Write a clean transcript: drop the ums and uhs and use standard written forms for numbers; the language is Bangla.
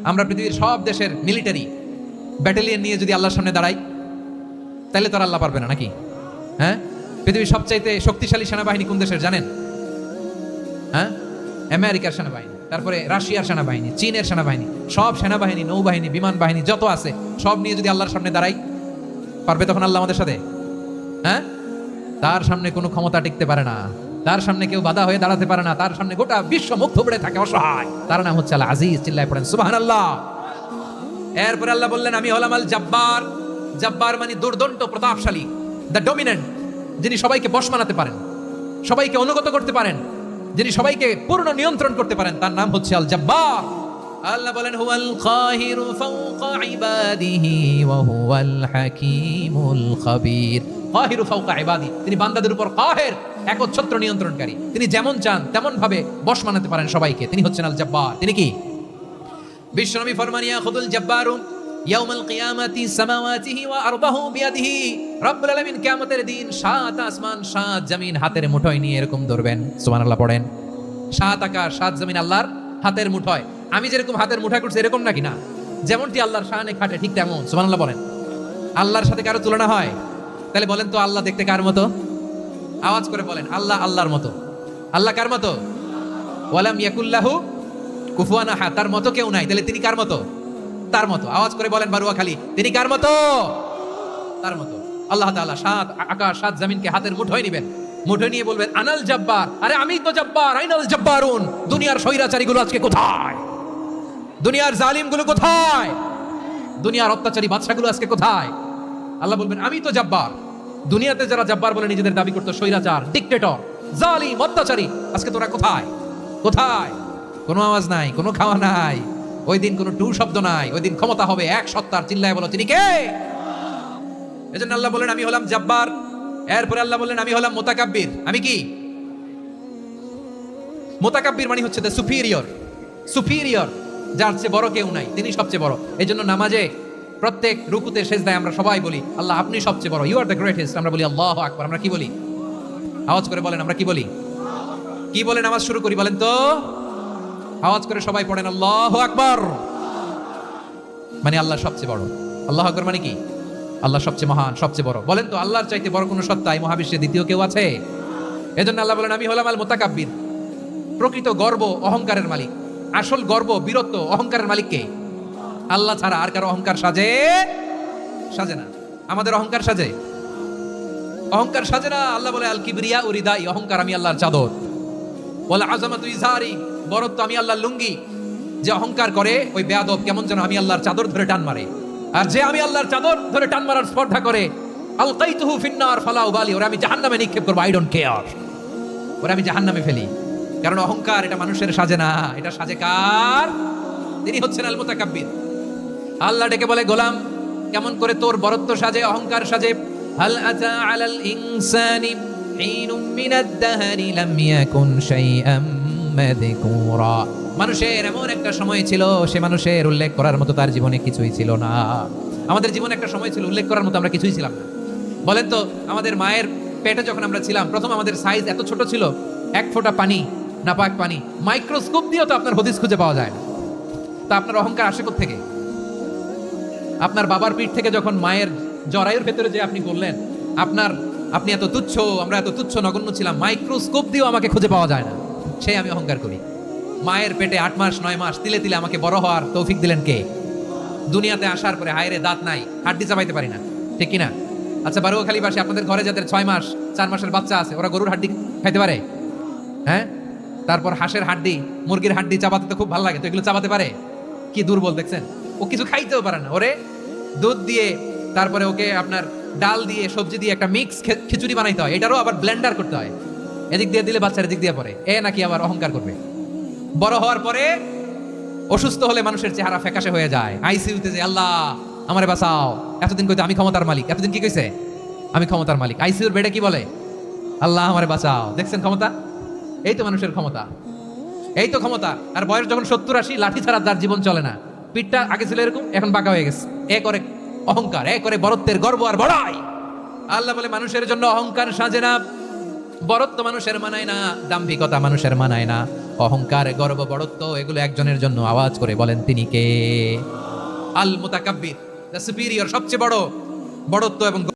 আমরা পৃথিবীর সব দেশের মিলিটারি ব্যাটালিয়ন নিয়ে যদি আল্লাহর সামনে দাঁড়াই, তাহলে তো আর আল্লাহ পারবে না নাকি? হ্যাঁ, পৃথিবীর সবচাইতে শক্তিশালী সেনাবাহিনী কোন দেশের জানেন? হ্যাঁ, আমেরিকার সেনাবাহিনী, তারপরে রাশিয়ার সেনাবাহিনী, চীনের সেনাবাহিনী, সব সেনাবাহিনী, নৌবাহিনী, বিমান বাহিনী যত আছে সব নিয়ে যদি আল্লাহর সামনে দাঁড়াই, পারবে তখন আল্লাহ আমাদের সাথে? হ্যাঁ, তার সামনে কোনো ক্ষমতা টিকতে পারে না, তার সামনে কেউ বাধা হয়ে দাঁড়াতে পারে না, তার সামনে গোটা বিশ্ব মুখ থুবড়ে থাকে অসহায়। তার নাম হচ্ছে আল আজিজ। চিল্লায় পড়েন সুবহানাল্লাহ। এরপরে আল্লাহ বললেন আমি হলাম আল জব্বার। জব্বার মানে দুর্দন্ত প্রতাপশালী, দ্য ডমিনেন্ট, যিনি সবাইকে বশ মানাতে পারেন, সবাইকে অনুগত করতে পারেন, যিনি সবাইকে পূর্ণ নিয়ন্ত্রণ করতে পারেন, তার নাম হচ্ছে আল জব্বার। আল্লাহ বলেন হুয়াল কাহিরু ফাওকা ইবাদিহি ওয়া হুয়াল হাকীমুল খাবীর। কাহিরু ফাওকা ইবাদি, তিনি বান্দাদের উপর কাহের, একচ্ছত্র নিয়ন্ত্রণকারী। তিনি যেমন চান তেমন ভাবে বশ মানাতে পারেন সবাইকে। তিনি হচ্ছেন আল জব্বার। তিনি কি? বিশ্বনবী ফরমান ইয়াখুদুল জব্বারু ইয়াউমাল কিয়ামাতি সামাওয়াতিহি ওয়া আরদাহু বিয়াদিহি। রব্বুল আলামিন কিয়ামতের দিন সাত আসমান সাত জমিন হাতের মুঠোয় নিয়ে এরকম ধরবেন। সুবহানাল্লাহ পড়েন। সাত আকাশ সাত জমিন আল্লাহর হাতের মুঠোয়। আমি যেরকম হাতের মুঠোয় করছি এরকম নাকি? না, যেমনটি আল্লাহর শানে খাটে ঠিক তেমন। সুবহানাল্লাহ বলেন। আল্লাহর সাথে কারো তুলনা হয়? তাহলে বলেন তো আল্লাহ দেখতে কার মতো? আওয়াজ করে বলেন আল্লাহ আল্লাহর মতো। আল্লাহ কার মতো? ওয়ালাম ইয়াকুল্লাহু কুফুয়ান আহাদ, তার মতো কেউ নাই। তাহলে তিনি কার মতো? তার মতো। আওয়াজ করে বলেন বারুয়াখালী, তিনি কার মতো? তার মতো। আল্লাহ তাআলা সাত আকাশ সাত জমিনকে হাতের মুঠোয় নেবেন, মুঠোয় নিয়ে বলবেন আনাল জব্বার। আরে আমি তো জব্বার, আইনাল জব্বারুন। দুনিয়ার স্বৈরাচারীগুলো আজকে কোথায়? দুনিয়ার জালিমগুলো কোথায়? দুনিয়ার অত্যাচারী বাদশাগুলো আজকে কোথায়? আল্লাহ বলবেন আমি তো জব্বার। দুনিয়াতে যারা জব্বার বলে নিজেদের দাবি করতো, স্বৈরাচার, ডিক্টেটর, জালিম, অত্যাচারী, আজকে তোরা কোথায়? কোথায়? কোনো আওয়াজ নাই, কোনো খাওয়া নাই, ওই দিন কোনো টু শব্দ নাই। ওই দিন ক্ষমতা হবে এক সত্তার। চিল্লায় বলো তিনি কে? এজন্য আল্লাহ বলেন আমি হলাম জব্বার। এরপরে আল্লাহ বললেন আমি হলাম মুতাকাব্বির। আমি কি? মুতাকাব্বির মানে হচ্ছে দ্য সুপিরিয়র। সুপিরিয়র, যার চেয়ে বড় কেউ নাই, তিনি সবচেয়ে বড়। এই জন্য নামাজে প্রত্যেক রুকুতে সেজদায় আমরা সবাই বলি আল্লাহ আপনি সবচেয়ে বড়, ইউ আর দ্য গ্রেটেস্ট। আমরা বলি আল্লাহু আকবার। আমরা কি বলি? আওয়াজ করে বলেন আমরা কি বলি? কি বলে নামাজ শুরু করি বলেন তো? আওয়াজ করে সবাই পড়েন আল্লাহু আকবার। মানে আল্লাহ সবচেয়ে বড়। আল্লাহু আকবার মানে কি? আল্লাহ সবচেয়ে মহান, সবচেয়ে বড়। বলেন তো আল্লাহর চাইতে বড় কোনো সত্তা এই মহাবিশ্বে দ্বিতীয় কেউ আছে? এজন্য আল্লাহ বলেন আমি হলাম আল মুতাকাব্বির। প্রকৃত গর্ব অহংকারের মালিক। আসল গর্ব, বীরত্ব, অহংকারের মালিক কে? আল্লাহ ছাড়া আর কারো অহংকার সাজে? সাজে না। আমাদের অহংকার সাজে? অহংকার সাজে না। আল্লাহ বলে আল কিবরিয়া উরিদাই, অহংকার আমি আল্লাহর চাদর। বলে আযামাতু ইজারি, বরত্ব আমি আল্লাহর লুঙ্গি। যে অহংকার করে ওই বেয়াদব কেমন যেন আমি আল্লাহর চাদর ধরে টান মারে। আর যে আমি আল্লাহর চাদর ধরে টান মারার স্পর্ধা করে আলকাইতুহু ফিন্নার ফালা উবালি, ওরে আমি জাহান্নামে নিক্ষেপ করব, আই ডোন্ট কেয়ার, ওরে আমি জাহান্নামে ফেলি। কারণ অহংকার এটা মানুষের সাজে না, এটা সাজে কার? তিনি হচ্ছেন আল মুতাকাব্বির। আল্লাহ ডেকে বলে গোলাম কেমন করে তোর বরত্ব সাজে, অহংকার সাজে? হাল আতা আলাল ইনসানি হিনুম মিনাদ দাহরি লাম ইয়াকুন শাইআম মাযকুরা। মানুষের এমন একটা সময় ছিল, সে মানুষের উল্লেখ করার মতো তার জীবনে কিছুই ছিল না। আমাদের জীবনে একটা সময় ছিল উল্লেখ করার মতো আমরা কিছুই ছিলাম না। বলেন তো আমাদের মায়ের পেটে যখন আমরা ছিলাম, প্রথম আমাদের সাইজ এত ছোট ছিল, এক ফোঁটা পানি, নাপাক পানি, মাইক্রোস্কোপ দিয়েও তো আপনার হদিস খুঁজে পাওয়া যায় না। তা আপনার অহংকার আসে কোত্থেকে? আপনার বাবার পিঠ থেকে যখন মায়ের জরায়ুর ভেতরে যে আপনি বললেন আপনি এত তুচ্ছ, আমরা এত তুচ্ছ নগণ্য ছিলাম, মাইক্রোস্কোপ দিয়েও আমাকে খুঁজে পাওয়া যায় না, সেই আমি অহংকার করি। মায়ের পেটে 8 মাস 9 মাস তিলে তিলে আমাকে বড় হওয়ার তৌফিক দিলেন কে? দুনিয়াতে আসার পরে হায়রে দাঁত নাই, হাড্ডি চাবাইতে পারি না, ঠিক কিনা? আচ্ছা বারুয়াখালী বাসী আপনাদের ঘরে যাদের 6 মাস 4 মাসের বাচ্চা আছে, ওরা গরুর হাড্ডি খাইতে পারে? হ্যাঁ, তারপর হাঁসের হাড্ডি, মুরগির হাড্ডি চাবাতে তো খুব ভালো লাগে, তো এগুলো চাবাতে পারে? কি দুর্বল দেখছেন, ও কিছু খাইতেও পারে না। ওরে দুধ দিয়ে, তারপরে ওকে আপনার ডাল দিয়ে, সবজি দিয়ে একটা মিক্স খিচুড়ি বানাইতে হয়, এটারও আবার ব্লেন্ডার করতে হয়, এদিক দিয়ে দিলে বাচ্চার এদিক দিয়ে পড়ে, এ নাকি আবার অহংকার করবে। বড় হওয়ার পরে অসুস্থ হলে মানুষের চেহারা ফ্যাকাশে হয়ে যায়, আইসিইউতে যে আল্লাহ আমারে বাঁচাও, এতদিন কইতে আমি ক্ষমতার মালিক, এতদিন কি কইছে আমি ক্ষমতার মালিক, আইসিইউর বেডে কি বলে আল্লাহ আমারে বাঁচাও। দেখছেন ক্ষমতা? এই তো মানুষের ক্ষমতা, এই তো ক্ষমতা। আর বয়স যখন 70-80, লাঠি ছাড়া তার জীবন চলে না, পিঠটা আগে ছিল এরকম, এখন বাঁকা হয়ে গেছে। এ করে অহংকার, এ করে বরত্বের গর্ব আর বড়াই। আল্লাহ বলে মানুষের জন্য অহংকার সাজে না, বরত্ব মানুষের মানায় না, দাম্ভিকতা মানুষের মানায় না। অহংকার, গর্ব, বড়ত্ব এগুলো একজনের জন্য। আওয়াজ করে বলেন তিনি কে? আল মুতাকাব্বির, দ্য সুপিরিয়র, সবচেয়ে বড়। বড়ত্ব এবং